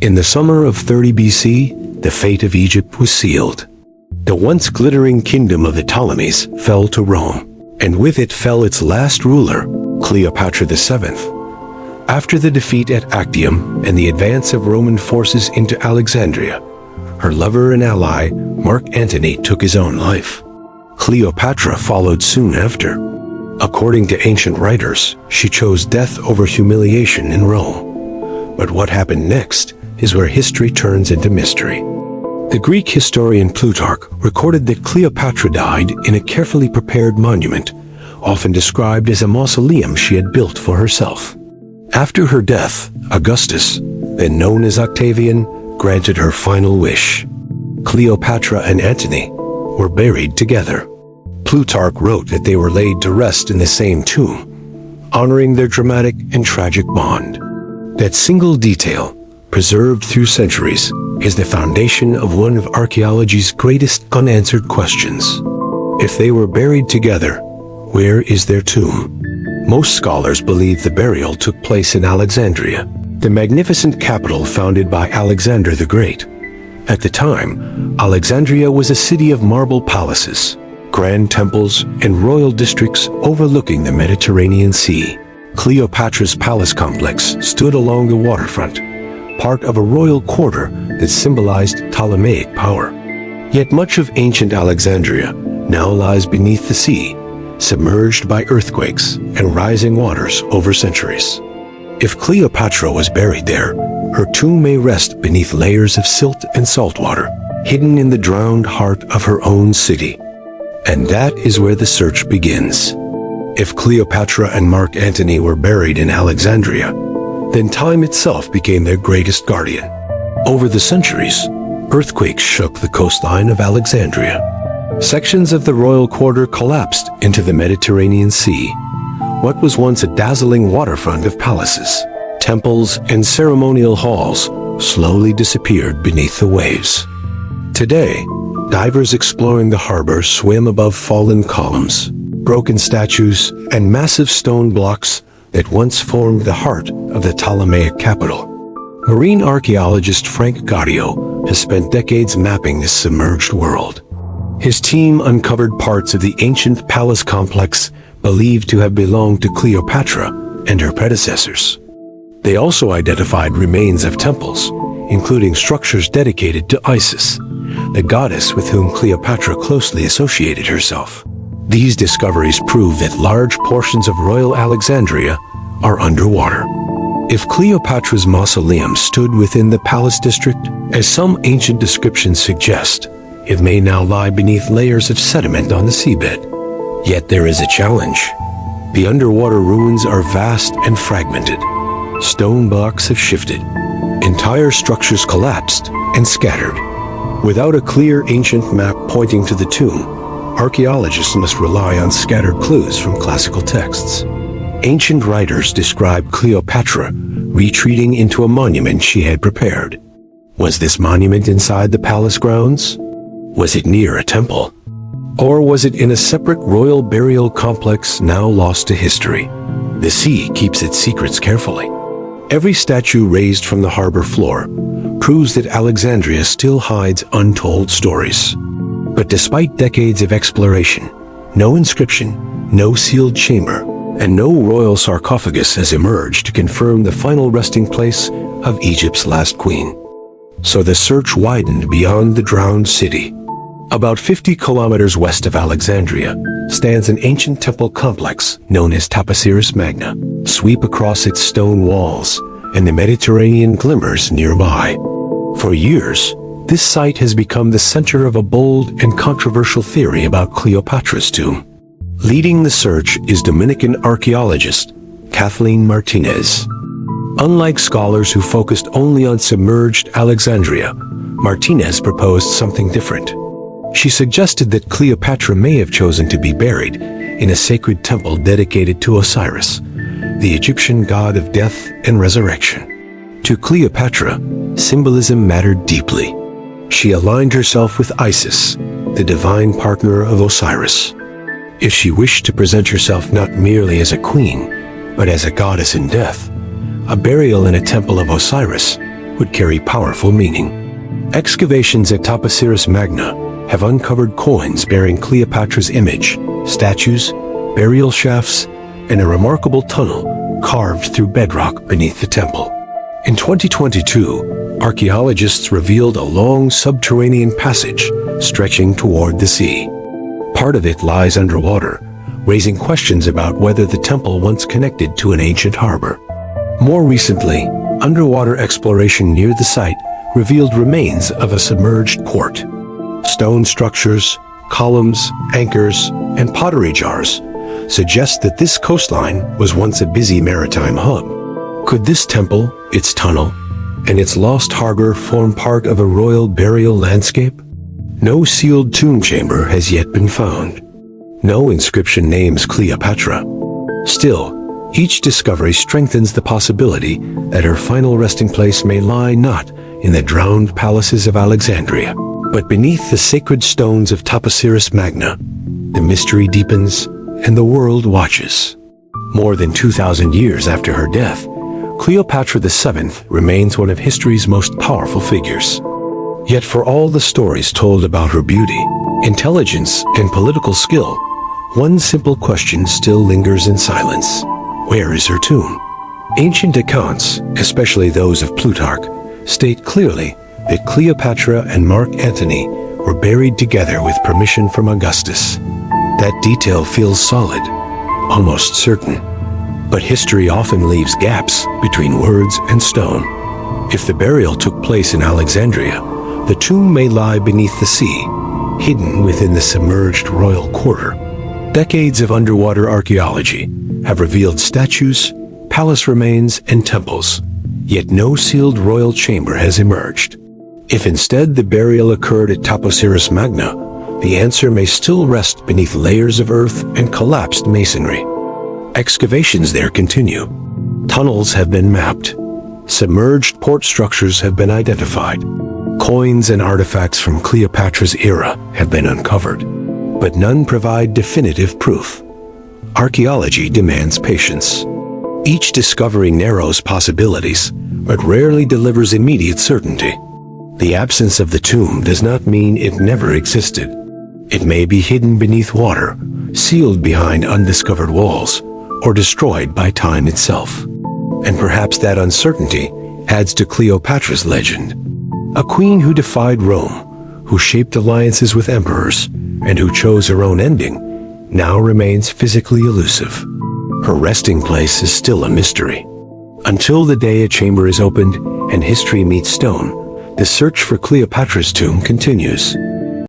In the summer of 30 BC, the fate of Egypt was sealed. The once glittering kingdom of the Ptolemies fell to Rome, and with it fell its last ruler, Cleopatra VII. After the defeat at Actium and the advance of Roman forces into Alexandria, her lover and ally, Mark Antony, took his own life. Cleopatra followed soon after. According to ancient writers, she chose death over humiliation in Rome. But what happened next is where history turns into mystery. The Greek historian Plutarch recorded that Cleopatra died in a carefully prepared monument, often described as a mausoleum she had built for herself. After her death, Augustus, then known as Octavian, granted her final wish. Cleopatra and Antony were buried together. Plutarch wrote that they were laid to rest in the same tomb, honoring their dramatic and tragic bond. That single detail, preserved through centuries, is the foundation of one of archaeology's greatest unanswered questions. If they were buried together, where is their tomb? Most scholars believe the burial took place in Alexandria, the magnificent capital founded by Alexander the Great. At the time, Alexandria was a city of marble palaces, grand temples, and royal districts overlooking the Mediterranean Sea. Cleopatra's palace complex stood along the waterfront, part of a royal quarter that symbolized Ptolemaic power. Yet much of ancient Alexandria now lies beneath the sea, submerged by earthquakes and rising waters over centuries. If Cleopatra was buried there, her tomb may rest beneath layers of silt and salt water, hidden in the drowned heart of her own city. And that is where the search begins. If Cleopatra and Mark Antony were buried in Alexandria, then time itself became their greatest guardian. Over the centuries, earthquakes shook the coastline of Alexandria. Sections of the royal quarter collapsed into the Mediterranean Sea. What was once a dazzling waterfront of palaces, temples, and ceremonial halls slowly disappeared beneath the waves. Today, divers exploring the harbor swim above fallen columns, broken statues, and massive stone blocks that once formed the heart of the Ptolemaic capital. Marine archaeologist Franck Goddio has spent decades mapping this submerged world. His team uncovered parts of the ancient palace complex believed to have belonged to Cleopatra and her predecessors. They also identified remains of temples, including structures dedicated to Isis, the goddess with whom Cleopatra closely associated herself. These discoveries prove that large portions of royal Alexandria are underwater. If Cleopatra's mausoleum stood within the palace district, as some ancient descriptions suggest, it may now lie beneath layers of sediment on the seabed. Yet there is a challenge. The underwater ruins are vast and fragmented. Stone blocks have shifted. Entire structures collapsed and scattered. Without a clear ancient map pointing to the tomb, archaeologists must rely on scattered clues from classical texts. Ancient writers describe Cleopatra retreating into a monument she had prepared. Was this monument inside the palace grounds? Was it near a temple? Or was it in a separate royal burial complex now lost to history? The sea keeps its secrets carefully. Every statue raised from the harbor floor proves that Alexandria still hides untold stories. But despite decades of exploration, no inscription, no sealed chamber, and no royal sarcophagus has emerged to confirm the final resting place of Egypt's last queen. So the search widened beyond the drowned city. About 50 kilometers west of Alexandria stands an ancient temple complex known as Taposiris Magna. Sweep across its stone walls, and the Mediterranean glimmers nearby. For years, this site has become the center of a bold and controversial theory about Cleopatra's tomb. Leading the search is Dominican archaeologist Kathleen Martinez. Unlike scholars who focused only on submerged Alexandria, Martinez proposed something different. She suggested that Cleopatra may have chosen to be buried in a sacred temple dedicated to Osiris, the Egyptian god of death and resurrection. To Cleopatra, symbolism mattered deeply. She aligned herself with Isis, the divine partner of Osiris. If she wished to present herself not merely as a queen, but as a goddess in death, a burial in a temple of Osiris would carry powerful meaning. Excavations at Taposiris Magna have uncovered coins bearing Cleopatra's image, statues, burial shafts, and a remarkable tunnel carved through bedrock beneath the temple. In 2022, archaeologists revealed a long subterranean passage stretching toward the sea. Part of it lies underwater, raising questions about whether the temple once connected to an ancient harbor. More recently, underwater exploration near the site revealed remains of a submerged port. Stone structures, columns, anchors, and pottery jars suggest that this coastline was once a busy maritime hub. Could this temple, its tunnel, and its lost harbor form part of a royal burial landscape? No sealed tomb chamber has yet been found. No inscription names Cleopatra. Still, each discovery strengthens the possibility that her final resting place may lie not in the drowned palaces of Alexandria, but beneath the sacred stones of Taposiris Magna. The mystery deepens and the world watches. More than 2,000 years after her death, Cleopatra VII remains one of history's most powerful figures. Yet for all the stories told about her beauty, intelligence, and political skill, one simple question still lingers in silence. Where is her tomb? Ancient accounts, especially those of Plutarch, state clearly that Cleopatra and Mark Antony were buried together with permission from Augustus. That detail feels solid, almost certain. But history often leaves gaps between words and stone. If the burial took place in Alexandria, the tomb may lie beneath the sea, hidden within the submerged royal quarter. Decades of underwater archaeology have revealed statues, palace remains, and temples, yet no sealed royal chamber has emerged. If instead the burial occurred at Taposiris Magna, the answer may still rest beneath layers of earth and collapsed masonry. Excavations there continue. Tunnels have been mapped. Submerged port structures have been identified. Coins and artifacts from Cleopatra's era have been uncovered, but none provide definitive proof. Archaeology demands patience. Each discovery narrows possibilities, but rarely delivers immediate certainty. The absence of the tomb does not mean it never existed. It may be hidden beneath water, sealed behind undiscovered walls, or destroyed by time itself. And perhaps that uncertainty adds to Cleopatra's legend. A queen who defied Rome, who shaped alliances with emperors, and who chose her own ending, now remains physically elusive. Her resting place is still a mystery. Until the day a chamber is opened and history meets stone, the search for Cleopatra's tomb continues.